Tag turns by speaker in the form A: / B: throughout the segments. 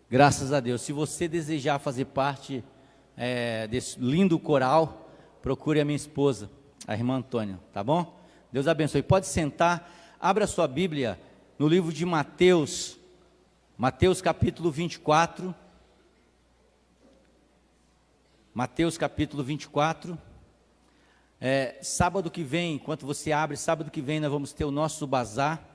A: Graças a Deus. Se você desejar fazer parte desse lindo coral, procure a minha esposa, a irmã Antônia, tá bom? Deus abençoe. Pode sentar, abra sua Bíblia no livro de Mateus, Mateus capítulo 24. Mateus capítulo 24. Sábado que vem, enquanto você abre, sábado que vem nós vamos ter o nosso bazar.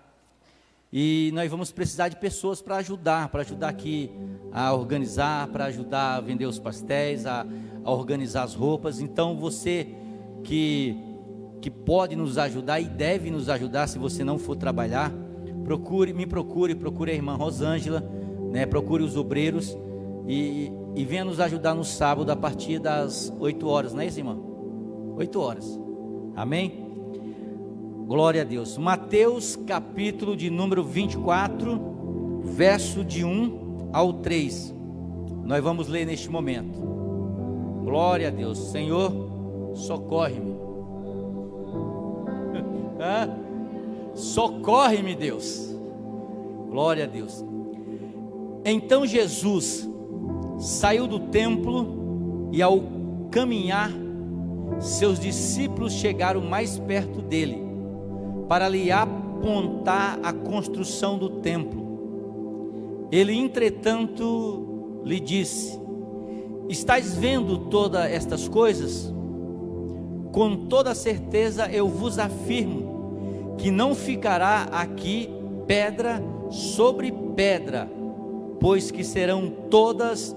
A: E nós vamos precisar de pessoas para ajudar aqui a organizar, para ajudar a vender os pastéis, a organizar as roupas. Então você que pode nos ajudar e deve nos ajudar, se você não for trabalhar, procure a irmã Rosângela, né? Procure os obreiros e venha nos ajudar no sábado a partir das 8 horas, não é isso, irmã? 8 horas, amém? Glória a Deus. Mateus capítulo de número 24, verso de 1 ao 3, nós vamos ler neste momento. Glória a Deus. Senhor, socorre-me. Socorre-me, Deus. Glória a Deus. Então Jesus saiu do templo e, ao caminhar, seus discípulos chegaram mais perto dele para lhe apontar a construção do templo. Ele, entretanto, lhe disse: Estais vendo todas estas coisas? Com toda certeza eu vos afirmo que não ficará aqui pedra sobre pedra, pois que serão todas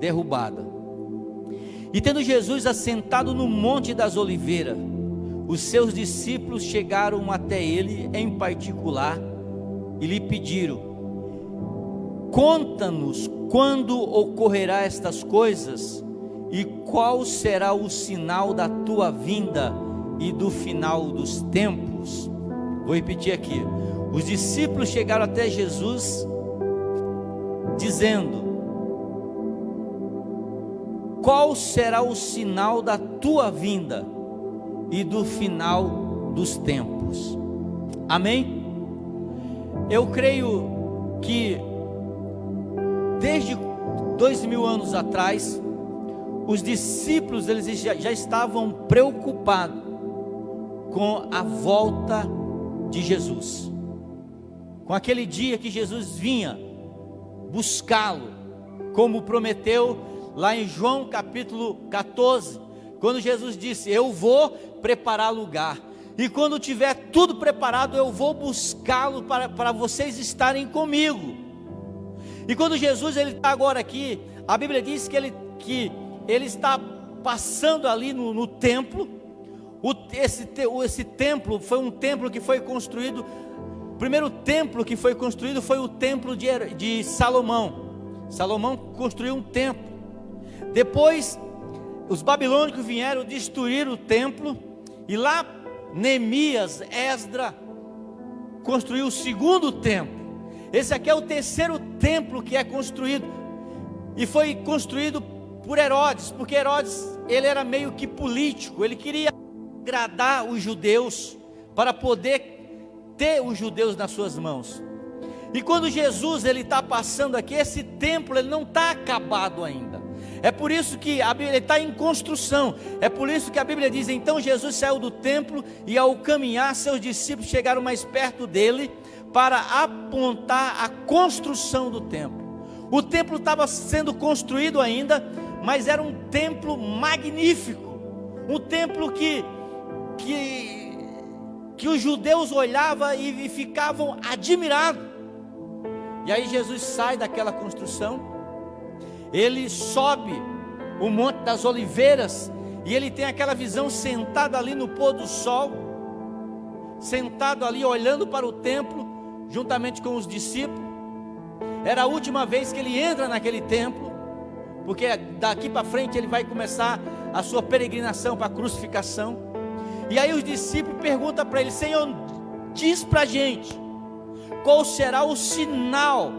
A: derrubadas. E tendo Jesus assentado no Monte das Oliveiras, os seus discípulos chegaram até ele em particular e lhe pediram: Conta-nos quando ocorrerá estas coisas e qual será o sinal da tua vinda e do final dos tempos. Vou repetir aqui. Os discípulos chegaram até Jesus dizendo: Qual será o sinal da tua vinda e do final dos tempos? Amém? Eu creio que desde 2000 anos atrás, os discípulos eles já estavam preocupados com a volta de Jesus, com aquele dia que Jesus vinha buscá-lo, como prometeu lá em João capítulo 14, quando Jesus disse: Eu vou preparar lugar, e quando tiver tudo preparado, eu vou buscá-lo para vocês estarem comigo. E quando Jesus ele está agora aqui, a Bíblia diz que ele está passando ali no templo. Esse templo foi um templo que foi construído. O primeiro templo que foi construído foi o templo de Salomão. Salomão construiu um templo. Depois os babilônicos vieram destruir o templo, e lá Neemias, Esdras construiu o segundo templo. Esse aqui é o terceiro templo que é construído, e foi construído por Herodes, porque Herodes ele era meio que político, ele queria agradar os judeus para poder ter os judeus nas suas mãos. E quando Jesus ele está passando aqui, esse templo ele não está acabado ainda. É por isso que a Bíblia está em construção. É por isso que a Bíblia diz: Então Jesus saiu do templo e, ao caminhar, seus discípulos chegaram mais perto dele para apontar a construção do templo. O templo estava sendo construído ainda, mas era um templo magnífico, um templo que os judeus olhavam e ficavam admirados. E aí Jesus sai daquela construção, ele sobe o Monte das Oliveiras, e ele tem aquela visão sentado ali no pôr do sol, sentado ali olhando para o templo, juntamente com os discípulos. Era a última vez que ele entra naquele templo, porque daqui para frente ele vai começar a sua peregrinação para a crucificação. E aí os discípulos perguntam para ele: Senhor, diz para a gente, qual será o sinal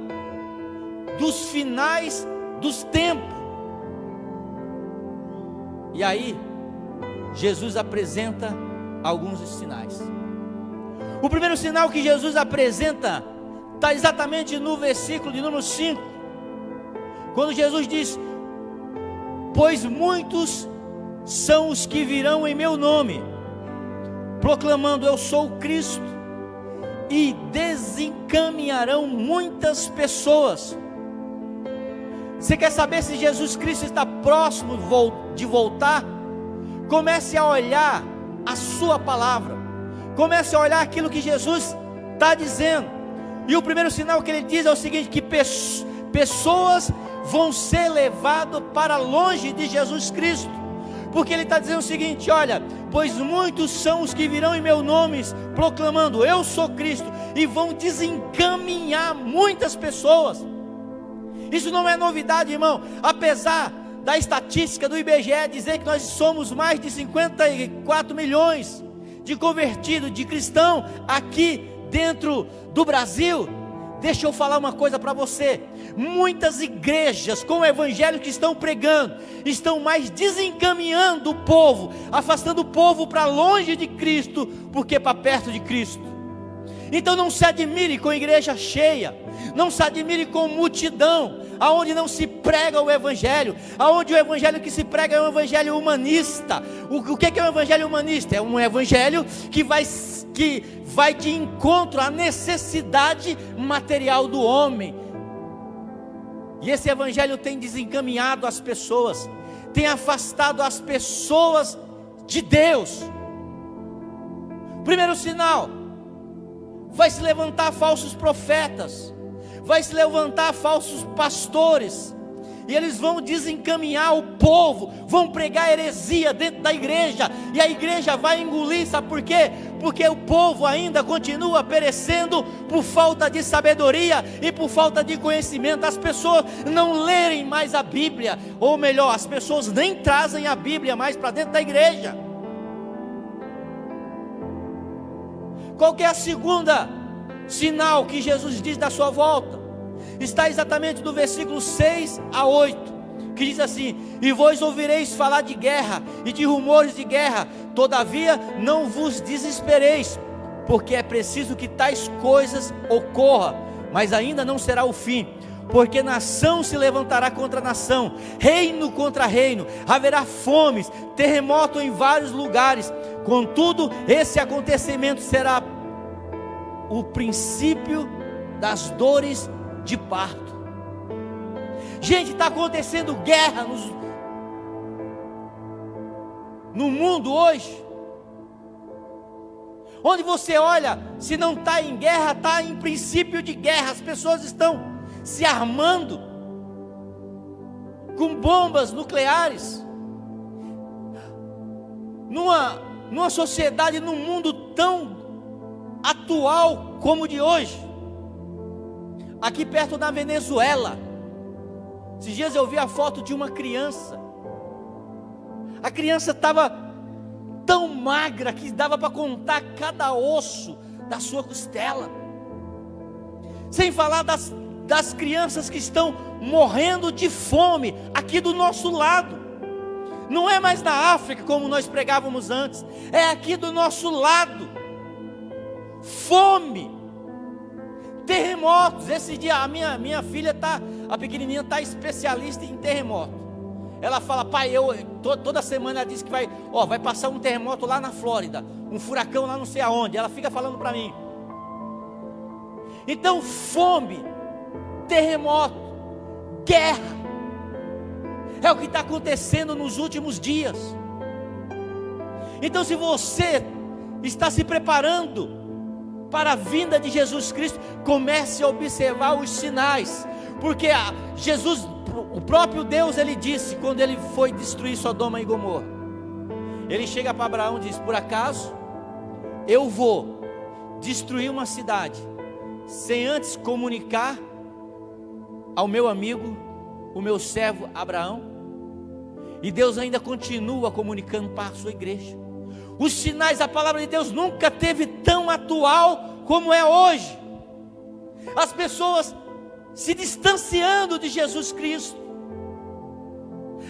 A: dos finais dos tempos? E aí Jesus apresenta alguns sinais. O primeiro sinal que Jesus apresenta está exatamente no versículo de número 5. Quando Jesus diz: pois muitos são os que virão em meu nome, proclamando eu sou o Cristo, e desencaminharão muitas pessoas. Você quer saber se Jesus Cristo está próximo de voltar? Comece a olhar a sua palavra, comece a olhar aquilo que Jesus está dizendo. E o primeiro sinal que ele diz é o seguinte: que pessoas vão ser levadas para longe de Jesus Cristo, porque ele está dizendo o seguinte: olha, pois muitos são os que virão em meu nome, proclamando eu sou Cristo, e vão desencaminhar muitas pessoas. Isso não é novidade, irmão. Apesar da estatística do IBGE dizer que nós somos mais de 54 milhões de convertidos, de cristãos aqui dentro do Brasil, deixa eu falar uma coisa para você: muitas igrejas com o evangelho que estão pregando, estão mais desencaminhando o povo, afastando o povo para longe de Cristo, porque para perto de Cristo. Então não se admire com igreja cheia, não se admire com multidão, aonde não se prega o evangelho, aonde o evangelho que se prega é um evangelho humanista. O que é um evangelho humanista? É um evangelho que vai de encontro à necessidade material do homem. E esse evangelho tem desencaminhado as pessoas, tem afastado as pessoas de Deus. Primeiro sinal: vai se levantar falsos profetas, vai se levantar falsos pastores, e eles vão desencaminhar o povo, vão pregar heresia dentro da igreja, e a igreja vai engolir. Sabe por quê? Porque o povo ainda continua perecendo por falta de sabedoria e por falta de conhecimento. As pessoas não lerem mais a Bíblia, ou melhor, as pessoas nem trazem a Bíblia mais para dentro da igreja. Qual que é a segunda sinal que Jesus diz da sua volta? Está exatamente do versículo 6 a 8, que diz assim: e vós ouvireis falar de guerra e de rumores de guerra, todavia não vos desespereis, porque é preciso que tais coisas ocorram, mas ainda não será o fim. Porque nação se levantará contra nação, reino contra reino, haverá fomes, terremoto em vários lugares. Contudo, esse acontecimento será o princípio das dores de parto. Gente, está acontecendo guerra no mundo hoje. Onde você olha, se não está em guerra, está em princípio de guerra. As pessoas estão se armando com bombas nucleares, numa sociedade, num mundo tão atual como o de hoje. Aqui perto da Venezuela, esses dias eu vi a foto de uma criança. A criança estava tão magra que dava para contar cada osso da sua costela. Sem falar das crianças que estão morrendo de fome aqui do nosso lado. Não é mais na África como nós pregávamos antes, é aqui do nosso lado. Fome, terremotos. Esse dia a minha filha a pequenininha está especialista em terremoto. Ela fala: pai, toda semana ela diz que vai passar um terremoto lá na Flórida, um furacão lá não sei aonde. Ela fica falando para mim. Então, fome, terremoto, guerra, é o que está acontecendo nos últimos dias. Então, se você está se preparando para a vinda de Jesus Cristo, comece a observar os sinais, porque Jesus, o próprio Deus, ele disse, quando ele foi destruir Sodoma e Gomorra, ele chega para Abraão e diz: por acaso eu vou destruir uma cidade sem antes comunicar ao meu amigo, o meu servo Abraão? E Deus ainda continua comunicando para a sua igreja. Os sinais, a palavra de Deus nunca teve tão atual como é hoje. As pessoas se distanciando de Jesus Cristo,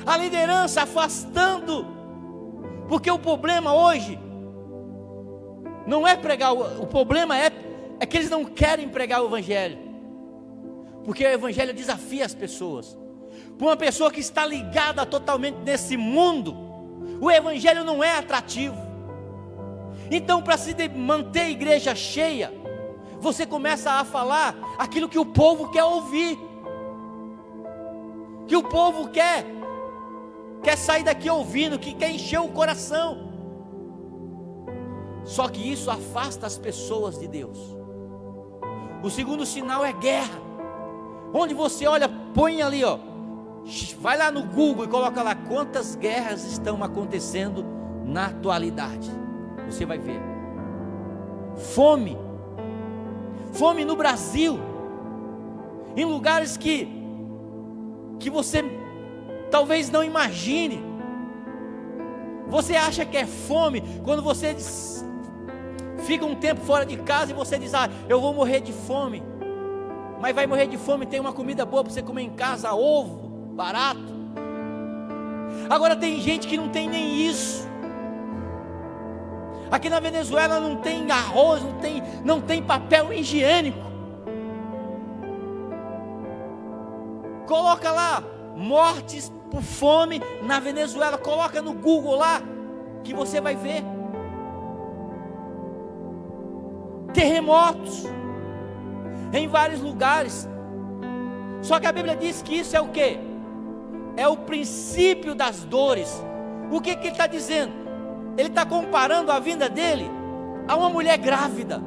A: a liderança afastando, porque o problema hoje não é pregar, o problema é que eles não querem pregar o evangelho, porque o evangelho desafia as pessoas. para uma pessoa que está ligada totalmente nesse mundo, o evangelho não é atrativo. Então, para se manter a igreja cheia, você começa a falar aquilo que o povo quer ouvir, que o povo quer sair daqui ouvindo, que quer encher o coração. Só que isso afasta as pessoas de Deus. O segundo sinal é guerra. Onde você olha, põe ali, ó, vai lá no Google e coloca lá quantas guerras estão acontecendo na atualidade. Você vai ver. Fome no Brasil, em lugares que você talvez não imagine. Você acha que é fome quando você fica um tempo fora de casa e você diz: ah, eu vou morrer de fome. Mas vai morrer de fome, tem uma comida boa para você comer em casa, ovo, barato. Agora tem gente que não tem nem isso. Aqui na Venezuela não tem arroz, não tem papel higiênico. Coloca lá, mortes por fome na Venezuela, coloca no Google lá, que você vai ver. Terremotos em vários lugares. Só que a Bíblia diz que isso é o quê? É o princípio das dores. O que ele está dizendo? Ele está comparando a vinda dele a uma mulher grávida.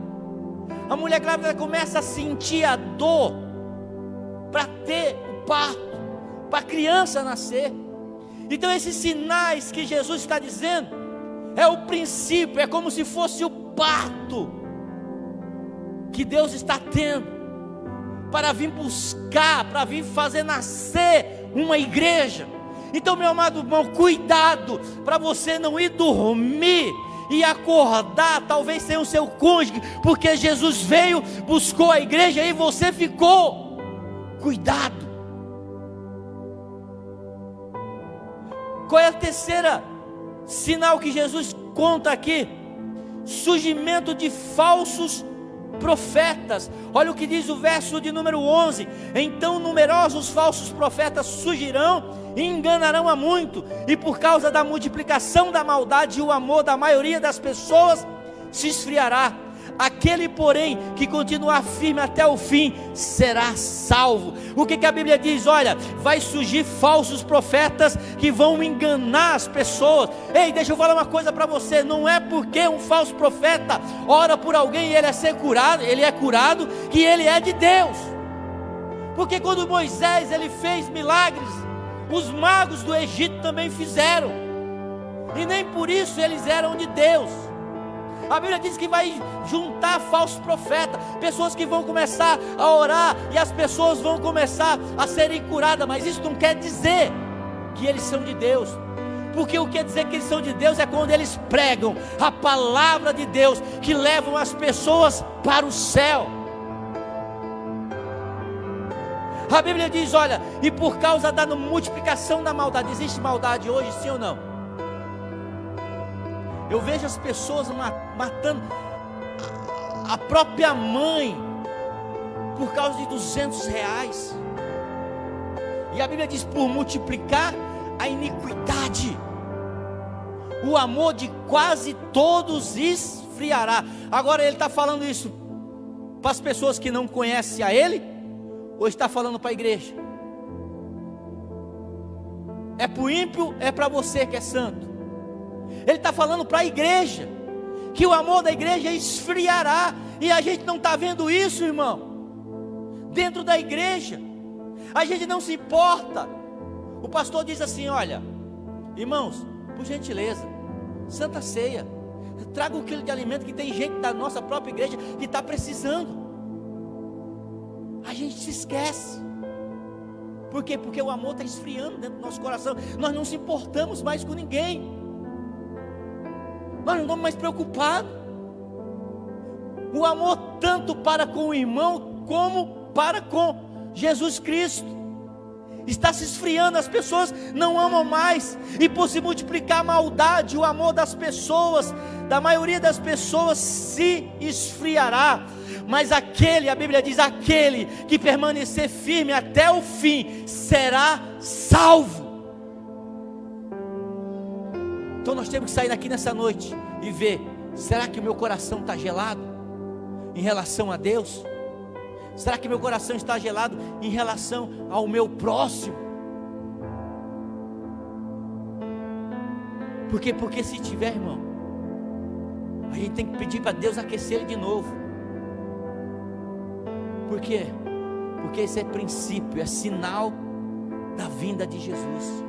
A: A mulher grávida começa a sentir a dor para ter o parto, para a criança nascer. Então esses sinais que Jesus está dizendo é o princípio, é como se fosse o parto que Deus está tendo para vir buscar, para vir fazer nascer uma igreja. Então, meu amado irmão, cuidado para você não ir dormir e acordar talvez sem o seu cônjuge, porque Jesus veio, buscou a igreja e você ficou. Cuidado. Qual é a terceira sinal que Jesus conta aqui? Surgimento de falsos profetas. Olha o que diz o verso de número 11: então numerosos falsos profetas surgirão e enganarão a muito, e por causa da multiplicação da maldade, o amor da maioria das pessoas se esfriará. Aquele, porém, que continuar firme até o fim, será salvo. O que a Bíblia diz? Olha, vai surgir falsos profetas que vão enganar as pessoas. Ei, deixa eu falar uma coisa para você: não é porque um falso profeta ora por alguém e ele é curado, que ele é de Deus. Porque quando Moisés ele fez milagres, os magos do Egito também fizeram, e nem por isso eles eram de Deus. A Bíblia diz que vai juntar falsos profetas, pessoas que vão começar a orar e as pessoas vão começar a serem curadas, mas isso não quer dizer que eles são de Deus, porque o que quer dizer que eles são de Deus é quando eles pregam a palavra de Deus, que levam as pessoas para o céu. A Bíblia diz, olha, e por causa da multiplicação da maldade, existe maldade hoje, sim ou não? Eu vejo as pessoas matando a própria mãe por causa de R$200. E a Bíblia diz: por multiplicar a iniquidade, o amor de quase todos esfriará. Agora ele está falando isso para as pessoas que não conhecem a Ele, ou está falando para a igreja? É para o ímpio, é para você que é santo? Ele está falando para a igreja, que o amor da igreja esfriará, e a gente não está vendo isso, irmão, dentro da igreja. A gente não se importa. O pastor diz assim: olha, irmãos, por gentileza, Santa Ceia, traga um quilo de alimento, que tem gente da nossa própria igreja que está precisando. A gente se esquece. Por quê? Porque o amor está esfriando dentro do nosso coração. Nós não se importamos mais com ninguém. Nós não estamos mais preocupados. O amor tanto para com o irmão, como para com Jesus Cristo. está se esfriando, as pessoas não amam mais, e por se multiplicar a maldade, o amor das pessoas, da maioria das pessoas, se esfriará. Mas aquele, a Bíblia diz, aquele que permanecer firme até o fim, será salvo. Então nós temos que sair daqui nessa noite e ver, será que o meu coração está gelado em relação a Deus? Será que meu coração está gelado em relação ao meu próximo? Porque se tiver, irmão, a gente tem que pedir para Deus aquecer ele de novo. Por quê? Porque esse é princípio, é sinal da vinda de Jesus.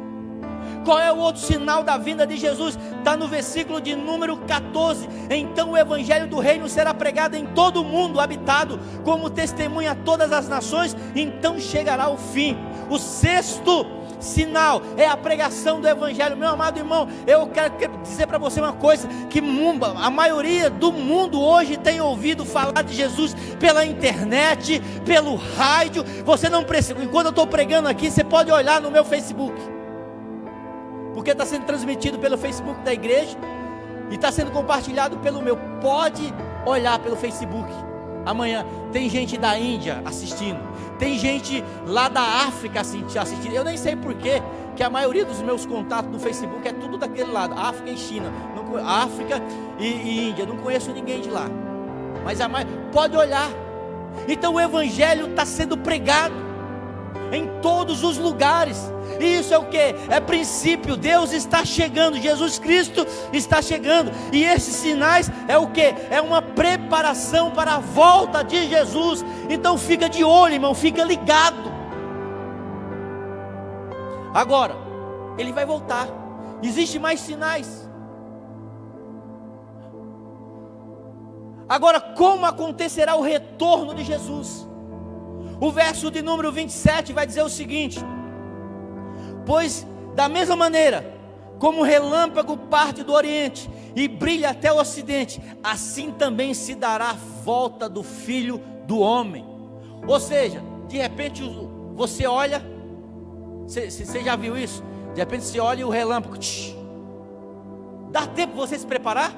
A: Qual é o outro sinal da vinda de Jesus? Está no versículo de número 14. Então o evangelho do reino será pregado em todo o mundo habitado, como testemunha a todas as nações, então chegará o fim. O sexto sinal é a pregação do evangelho. Meu amado irmão, eu quero dizer para você uma coisa, que a maioria do mundo hoje tem ouvido falar de Jesus pela internet, pelo rádio. Você não precisa, enquanto eu estou pregando aqui, você pode olhar no meu Facebook, porque está sendo transmitido pelo Facebook da igreja, e está sendo compartilhado pelo meu. Pode olhar pelo Facebook. Amanhã tem gente da Índia assistindo, tem gente lá da África assistindo. Eu nem sei porquê, que a maioria dos meus contatos no Facebook é tudo daquele lado, África e China, África e Índia. Não conheço ninguém de lá, mas pode olhar. Então o evangelho está sendo pregado em todos os lugares. E isso é o que? É princípio. Deus está chegando, Jesus Cristo está chegando, e esses sinais é o que? É uma preparação para a volta de Jesus. Então fica de olho, irmão, fica ligado. Agora, ele vai voltar, existem mais sinais. Agora, como acontecerá o retorno de Jesus? O verso de número 27 vai dizer o seguinte: pois da mesma maneira como o relâmpago parte do oriente e brilha até o ocidente, assim também se dará a volta do Filho do Homem. Ou seja, de repente você olha, você já viu isso? De repente você olha e o relâmpago, dá tempo de você se preparar?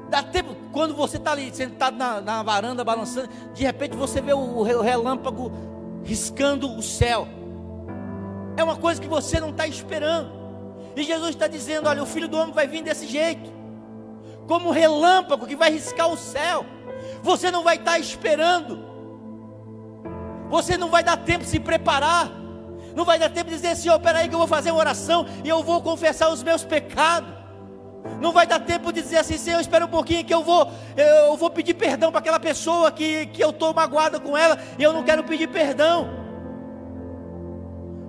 A: Dá tempo, quando você está ali sentado na varanda balançando, de repente você vê o relâmpago riscando o céu. É uma coisa que você não está esperando. E Jesus está dizendo: olha, o Filho do Homem vai vir desse jeito, como um relâmpago que vai riscar o céu. Você não vai estar esperando, você não vai dar tempo de se preparar, não vai dar tempo de dizer: Senhor, espera aí que eu vou fazer uma oração e eu vou confessar os meus pecados. Não vai dar tempo de dizer assim: Senhor, espera um pouquinho que eu vou pedir perdão para aquela pessoa que eu estou magoada com ela e eu não quero pedir perdão.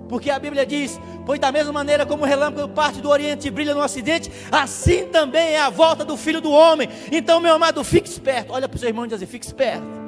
A: Porque a Bíblia diz: pois da mesma maneira como o relâmpago parte do oriente e brilha no ocidente, assim também é a volta do Filho do Homem. Então, meu amado, fique esperto. Olha para o seu irmão e diz assim: fique esperto.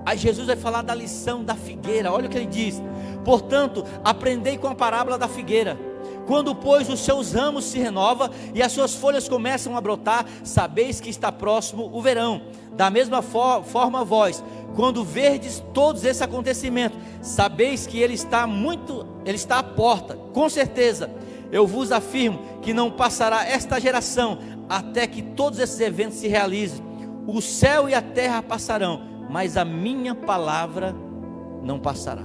A: Aí Jesus vai falar da lição da figueira. Olha o que ele diz: portanto, aprendei com a parábola da figueira. Quando, pois, os seus ramos se renovam e as suas folhas começam a brotar, sabeis que está próximo o verão. Da mesma forma vós, quando verdes todos esses acontecimentos, sabeis que ele está à porta. Com certeza, eu vos afirmo que não passará esta geração até que todos esses eventos se realizem. O céu e a terra passarão, mas a minha palavra não passará.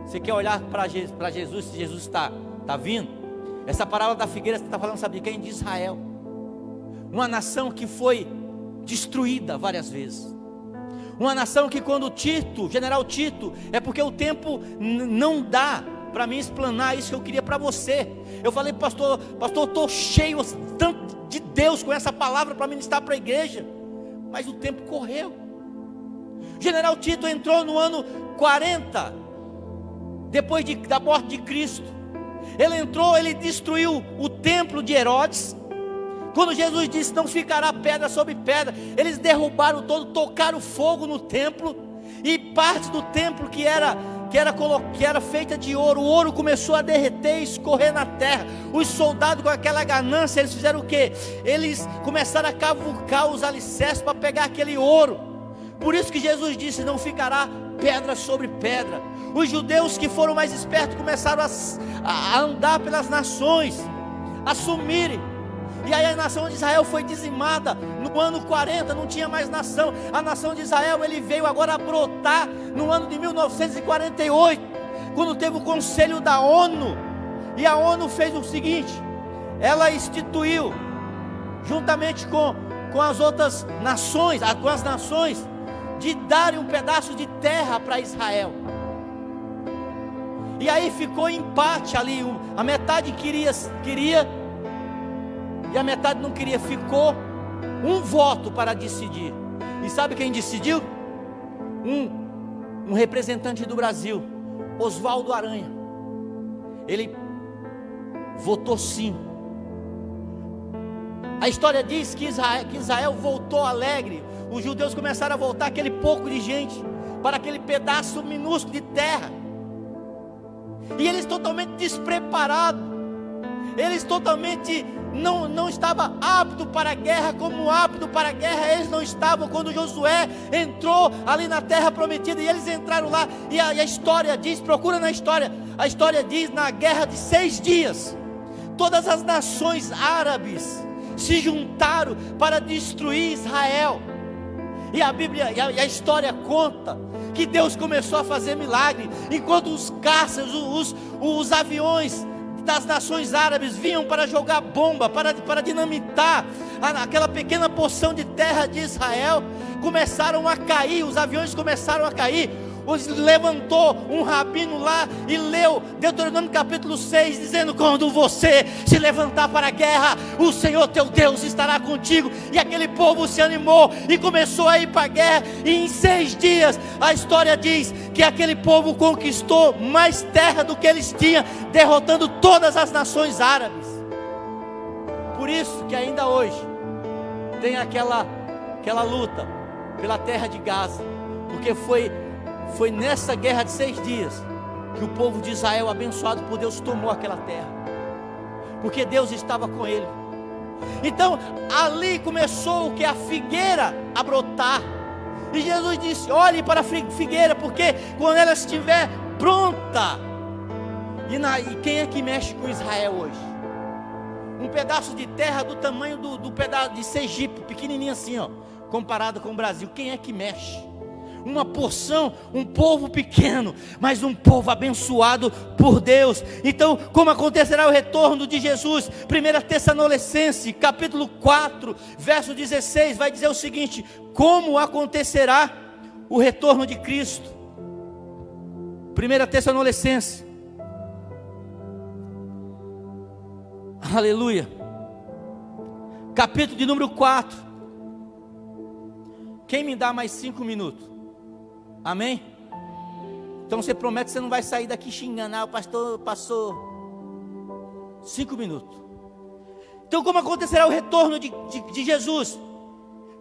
A: Você quer olhar para Jesus, se Jesus está vindo? Essa parábola da figueira está falando, sabe de quem? De Israel. Uma nação que foi destruída várias vezes. Uma nação que quando general Tito, é porque o tempo não dá para mim explanar isso que eu queria para você. Eu falei: pastor, eu estou cheio tanto de Deus com essa palavra para ministrar para a igreja, mas o tempo correu. General Tito entrou no ano 40 depois da morte de Cristo. Ele entrou, ele destruiu o templo de Herodes. Quando Jesus disse: não ficará pedra sobre pedra, eles derrubaram todo, tocaram fogo no templo, e parte do templo que era que era feita de ouro, o ouro começou a derreter e escorrer na terra. Os soldados, com aquela ganância, eles fizeram o quê? Eles começaram a cavucar os alicerces para pegar aquele ouro. Por isso que Jesus disse: não ficará pedra sobre pedra. Os judeus que foram mais espertos começaram a andar pelas nações, a sumirem. E aí a nação de Israel foi dizimada. No ano 40 não tinha mais nação. A nação de Israel, ele veio agora a brotar no ano de 1948, quando teve o conselho da ONU. E a ONU fez o seguinte: ela instituiu, juntamente com as outras nações, com as nações, de darem um pedaço de terra para Israel. E aí ficou empate ali, a metade queria e a metade não queria. Ficou um voto para decidir. E sabe quem decidiu? Um representante do Brasil, Oswaldo Aranha. Ele votou sim. A história diz que Israel voltou alegre. Os judeus começaram a voltar, aquele pouco de gente, para aquele pedaço minúsculo de terra. E eles totalmente despreparados. Eles totalmente não estavam aptos para a guerra, como aptos para a guerra eles não estavam quando Josué entrou ali na terra prometida. E eles entraram lá, e a história diz, procura na história, a história diz, na guerra de 6 dias, todas as nações árabes se juntaram para destruir Israel. E a Bíblia, e a história conta que Deus começou a fazer milagre, enquanto os caças, os aviões das nações árabes vinham para jogar bomba, para dinamitar aquela pequena porção de terra de Israel. Começaram a cair, os aviões começaram a cair. Levantou um rabino lá e leu Deuteronômio capítulo 6, dizendo: quando você se levantar para a guerra, o Senhor teu Deus estará contigo. E aquele povo se animou e começou a ir para a guerra. E em 6 dias, a história diz que aquele povo conquistou mais terra do que eles tinham, derrotando todas as nações árabes. Por isso que ainda hoje tem aquela luta pela terra de Gaza, porque foi nessa guerra de 6 dias que o povo de Israel, abençoado por Deus, tomou aquela terra, porque Deus estava com ele. Então ali começou o que? A figueira a brotar. E Jesus disse: olhe para a figueira, porque quando ela estiver pronta. E quem é que mexe com Israel hoje? Um pedaço de terra do tamanho do pedaço de Sergipe, pequenininho assim, ó, comparado com o Brasil. Quem é que mexe? Uma porção, um povo pequeno, mas um povo abençoado por Deus. Então, como acontecerá o retorno de Jesus? 1 Tessalonicenses capítulo 4, verso 16, vai dizer o seguinte: como acontecerá o retorno de Cristo? 1 Tessalonicenses, aleluia, capítulo de número 4. Quem me dá mais 5 minutos? Amém? Então você promete que você não vai sair daqui xingando: o pastor passou 5 minutos. Então, como acontecerá o retorno de Jesus?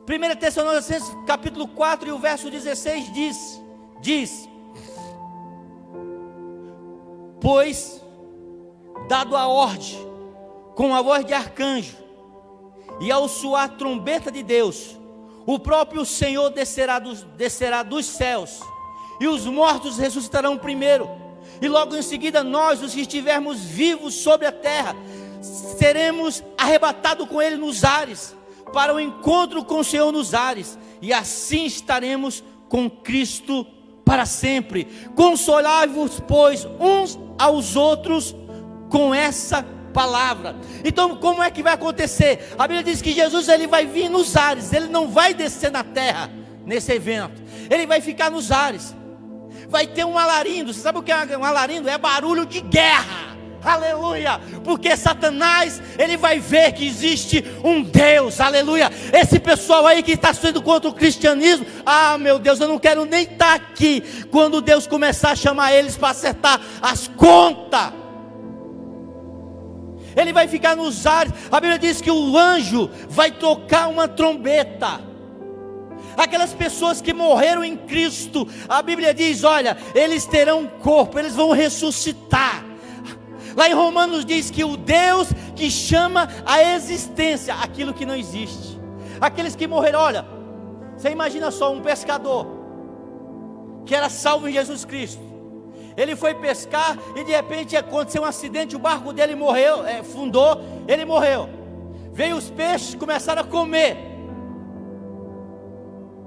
A: 1 Tessalonicenses capítulo 4 e o verso 16 diz: pois, dado a ordem, com a voz de arcanjo, e ao soar trombeta de Deus, o próprio Senhor descerá dos céus, e os mortos ressuscitarão primeiro, e logo em seguida nós, os que estivermos vivos sobre a terra, seremos arrebatados com Ele nos ares, para o encontro com o Senhor nos ares, e assim estaremos com Cristo para sempre. Consolai-vos, pois, uns aos outros com essa palavra. Então, como é que vai acontecer? A Bíblia diz que Jesus, ele vai vir nos ares. Ele não vai descer na terra nesse evento. Ele vai ficar nos ares. Vai ter um alarindo. Você sabe o que é um alarindo? É barulho de guerra. Aleluia. Porque Satanás, ele vai ver que existe um Deus. Aleluia. Esse pessoal aí que está sendo contra o cristianismo, meu Deus, eu não quero nem estar aqui quando Deus começar a chamar eles para acertar as contas. Ele vai ficar nos ares. A Bíblia diz que o anjo vai tocar uma trombeta. Aquelas pessoas que morreram em Cristo, a Bíblia diz, olha, eles terão um corpo, eles vão ressuscitar. Lá em Romanos diz que o Deus que chama a existência aquilo que não existe. Aqueles que morreram, olha, você imagina só um pescador que era salvo em Jesus Cristo. Ele foi pescar e de repente aconteceu um acidente, o barco dele morreu, fundou, ele morreu. Veio os peixes, começaram a comer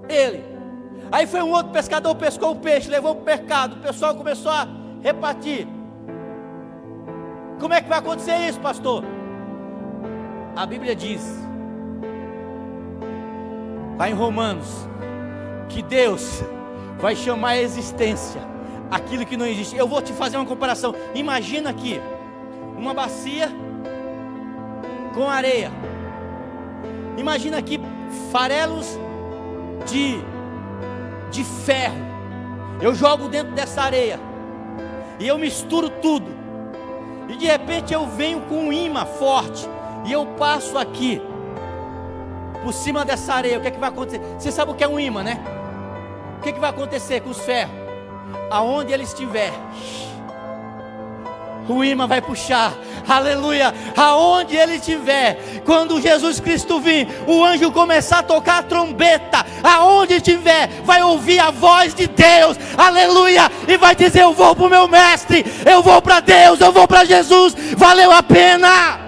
A: ele. Aí foi um outro pescador, pescou o peixe, levou para o mercado, o pessoal começou a repartir. Como é que vai acontecer isso, pastor? A Bíblia diz, lá em Romanos, que Deus vai chamar a existência aquilo que não existe. Eu vou te fazer uma comparação. Imagina aqui uma bacia com areia. Imagina aqui farelos de ferro. Eu jogo dentro dessa areia e eu misturo tudo. E de repente eu venho com um imã forte e eu passo aqui por cima dessa areia. O que é que vai acontecer? Você sabe o que é um imã, né? O que é que vai acontecer com os ferros? Aonde ele estiver, o imã vai puxar, aleluia, aonde ele estiver. Quando Jesus Cristo vir, o anjo começar a tocar a trombeta, aonde estiver, vai ouvir a voz de Deus, aleluia, e vai dizer, eu vou para o meu mestre, eu vou para Deus, eu vou para Jesus, valeu a pena.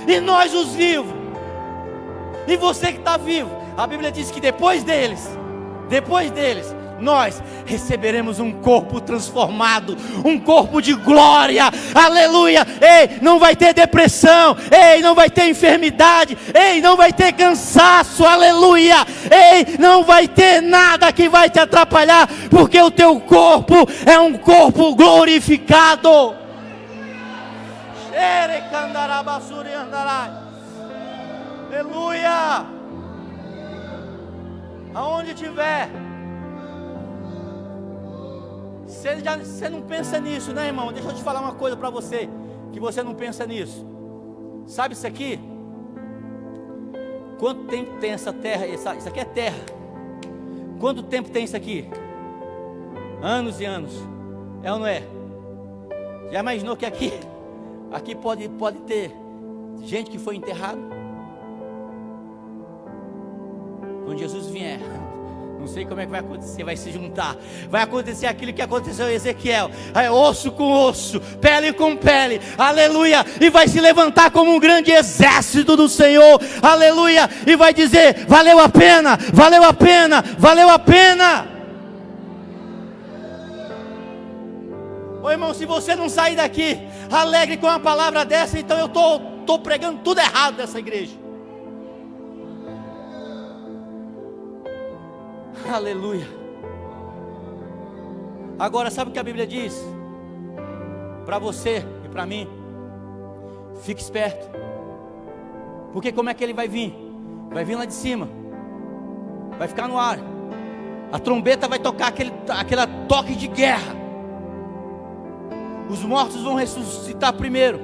A: E nós os vivos, e você que está vivo, a Bíblia diz que depois deles, nós receberemos um corpo transformado, um corpo de glória, aleluia. Ei, não vai ter depressão, ei, não vai ter enfermidade, ei, não vai ter cansaço, aleluia. Ei, não vai ter nada que vai te atrapalhar, porque o teu corpo é um corpo glorificado. Aleluia. Aonde tiver, você não pensa nisso, né, irmão? Deixa eu te falar uma coisa para você, que você não pensa nisso. Sabe isso aqui? Quanto tempo tem essa terra? Isso aqui é terra. Quanto tempo tem isso aqui? Anos e anos. É ou não é? Já imaginou que aqui pode ter gente que foi enterrado? Quando Jesus vier, não sei como é que vai acontecer, vai se juntar, vai acontecer aquilo que aconteceu em Ezequiel, osso com osso, pele com pele, aleluia, e vai se levantar como um grande exército do Senhor, aleluia, e vai dizer, valeu a pena, valeu a pena, valeu a pena. Ô irmão, se você não sair daqui alegre com uma palavra dessa, então eu estou pregando tudo errado nessa igreja. Aleluia. Agora sabe o que a Bíblia diz? Para você e para mim, fique esperto, porque como é que ele vai vir? Vai vir lá de cima, vai ficar no ar, a trombeta vai tocar aquele toque de guerra, os mortos vão ressuscitar primeiro,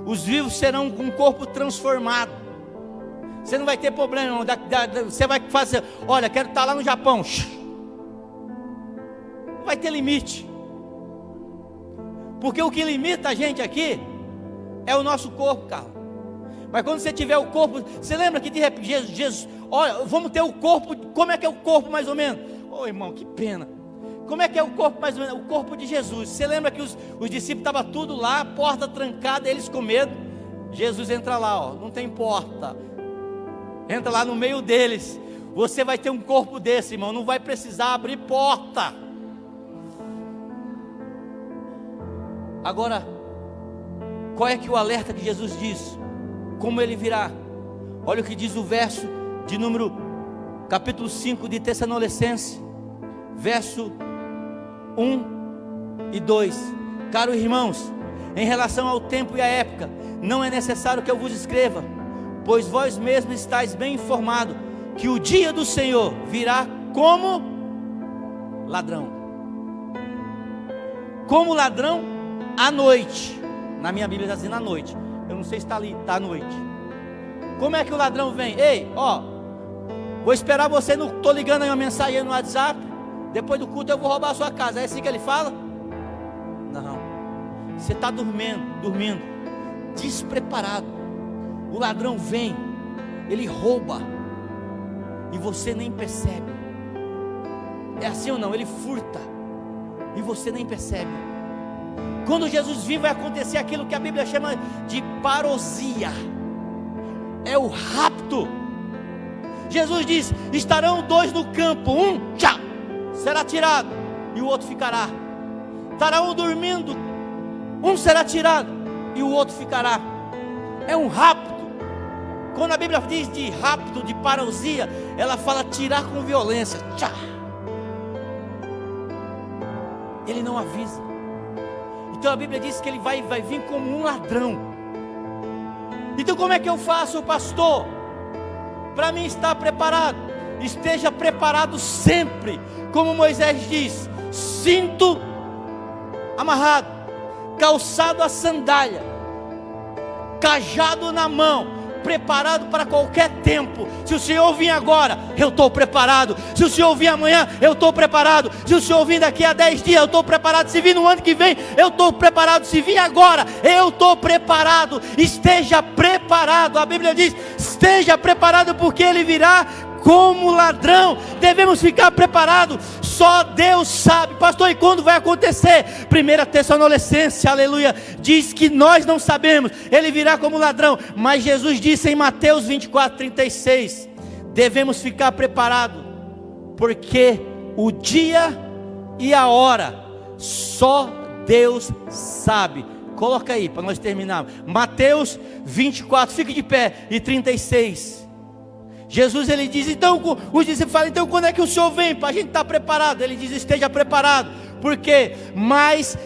A: os vivos serão com um corpo transformado. Você não vai ter problema, irmão. Você vai fazer, olha, quero estar lá no Japão. Não vai ter limite. Porque o que limita a gente aqui é o nosso corpo, cara. Mas quando você tiver o corpo, você lembra que de repente Jesus, olha, vamos ter o corpo. Como é que é o corpo mais ou menos? Ô irmão, que pena. Como é que é o corpo mais ou menos? O corpo de Jesus. Você lembra que os discípulos estavam tudo lá, porta trancada, eles com medo. Jesus entra lá, ó, não tem porta. Entra lá no meio deles. Você vai ter um corpo desse, irmão. Não vai precisar abrir porta. Agora, qual é que o alerta que Jesus diz? Como ele virá? Olha o que diz o verso de número capítulo 5 de Tessalonicenses, verso 1 e 2. Caros irmãos, em relação ao tempo e à época, não é necessário que eu vos escreva, pois vós mesmos estáis bem informados que o dia do Senhor virá como ladrão. Como ladrão à noite. Na minha Bíblia está dizendo à noite. Eu não sei se está ali, está à noite. Como é que o ladrão vem? Ei, ó, Vou esperar você, não estou ligando aí uma mensagem aí no WhatsApp. Depois do culto eu vou roubar a sua casa. É assim que ele fala? Não. Você está dormindo, despreparado. O ladrão vem, ele rouba, e você nem percebe. É assim ou não? Ele furta, e você nem percebe. Quando Jesus vir, vai acontecer aquilo que a Bíblia chama de parousia. É o rapto. Jesus diz: estarão dois no campo, um será tirado e o outro ficará. Estará um dormindo, um será tirado e o outro ficará. É um rapto. Quando a Bíblia diz de rapto, de parousia, ela fala tirar com violência. Ele não avisa. Então a Bíblia diz que ele vai vir como um ladrão. Então como é que eu faço, pastor? Para mim estar preparado. Esteja preparado sempre. Como Moisés diz: cinto amarrado, calçado a sandália, cajado na mão, preparado para qualquer tempo. Se o Senhor vir agora, eu estou preparado. Se o Senhor vir amanhã, eu estou preparado. Se o Senhor vir daqui a 10 dias, eu estou preparado. Se vir no ano que vem, eu estou preparado. Se vir agora, eu estou preparado. Esteja preparado. A Bíblia diz: esteja preparado, porque Ele virá como ladrão. Devemos ficar preparados. Só Deus sabe, pastor, e quando vai acontecer? 1 Tessalonicenses, aleluia, diz que nós não sabemos. Ele virá como ladrão, mas Jesus disse em Mateus 24:36, devemos ficar preparados, porque o dia e a hora só Deus sabe. Coloca aí para nós terminarmos. Mateus 24, fique de pé, e 36. Jesus, ele diz, então, os discípulos falam: então quando é que o Senhor vem? Para a gente estar preparado. Ele diz: esteja preparado. Por quê? Mas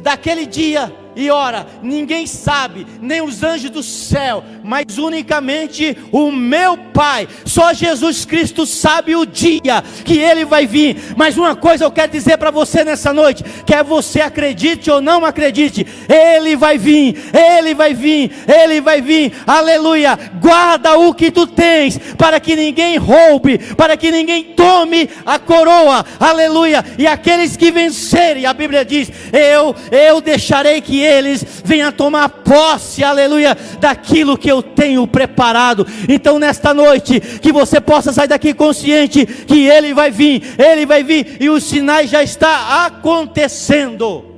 A: daquele dia e hora, ninguém sabe, nem os anjos do céu, mas unicamente o meu Pai. Só Jesus Cristo sabe o dia que Ele vai vir. Mas uma coisa eu quero dizer para você nessa noite: quer você acredite ou não acredite, Ele vai vir, Ele vai vir, Ele vai vir, aleluia. Guarda o que tu tens, para que ninguém roube, para que ninguém tome a coroa, aleluia. E aqueles que vencerem, a Bíblia diz, eu deixarei que eles venham tomar posse, aleluia, daquilo que eu tenho preparado. Então nesta noite, que você possa sair daqui consciente que Ele vai vir, e os sinais já estão acontecendo.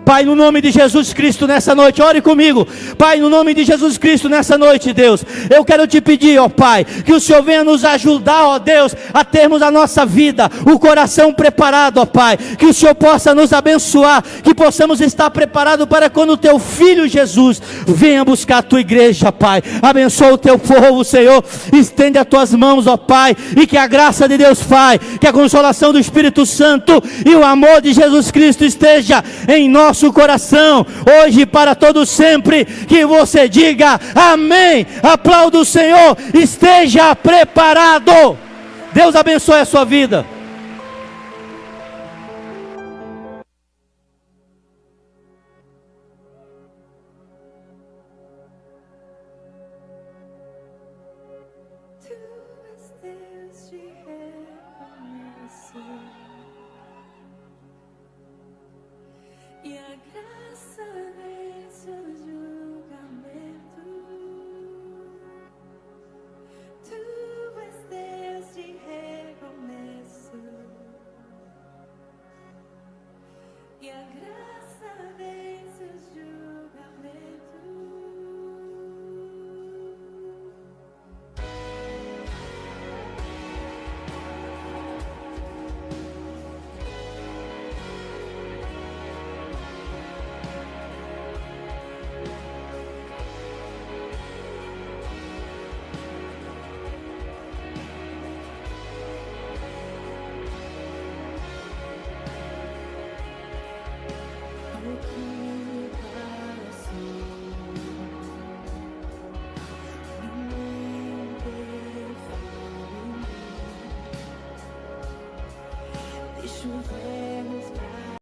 A: Pai, no nome de Jesus Cristo nessa noite, ore comigo. Pai, no nome de Jesus Cristo nessa noite, Deus, eu quero te pedir, ó Pai, que o Senhor venha nos ajudar, ó Deus, a termos a nossa vida, o coração preparado, ó Pai, que o Senhor possa nos abençoar, que possamos estar preparados para quando o Teu Filho Jesus venha buscar a Tua igreja, Pai. Abençoa o Teu povo, Senhor, estende as Tuas mãos, ó Pai, e que a graça de Deus, Pai, que a consolação do Espírito Santo e o amor de Jesus Cristo esteja em nosso coração, hoje e para todo sempre. Que você diga amém, aplauda o Senhor, esteja preparado. Deus abençoe a sua vida.
B: Deixa eu ver.